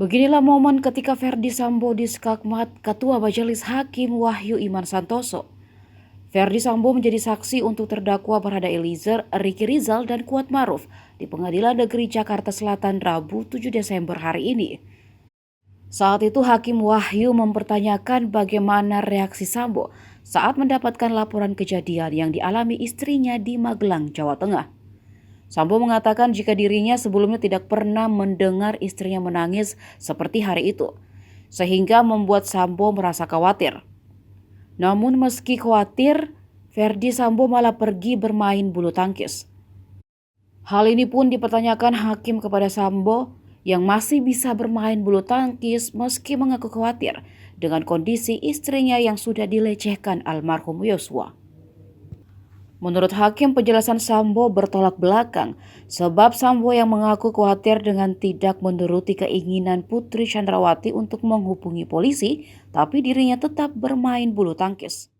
Beginilah momen ketika Verdi Sambo disekakmat Ketua Majelis Hakim Wahyu Iman Santoso. Verdi Sambo menjadi saksi untuk terdakwa Barada Eliezer, Ricky Rizal, dan Kuat Maruf di Pengadilan Negeri Jakarta Selatan Rabu 7 Desember hari ini. Saat itu Hakim Wahyu mempertanyakan bagaimana reaksi Sambo saat mendapatkan laporan kejadian yang dialami istrinya di Magelang, Jawa Tengah. Sambo mengatakan jika dirinya sebelumnya tidak pernah mendengar istrinya menangis seperti hari itu, sehingga membuat Sambo merasa khawatir. Namun meski khawatir, Verdi Sambo malah pergi bermain bulu tangkis. Hal ini pun dipertanyakan hakim kepada Sambo yang masih bisa bermain bulu tangkis meski mengaku khawatir dengan kondisi istrinya yang sudah dilecehkan almarhum Yosua. Menurut hakim, penjelasan Sambo bertolak belakang sebab Sambo yang mengaku khawatir dengan tidak menuruti keinginan Putri Chandrawati untuk menghubungi polisi, tapi dirinya tetap bermain bulu tangkis.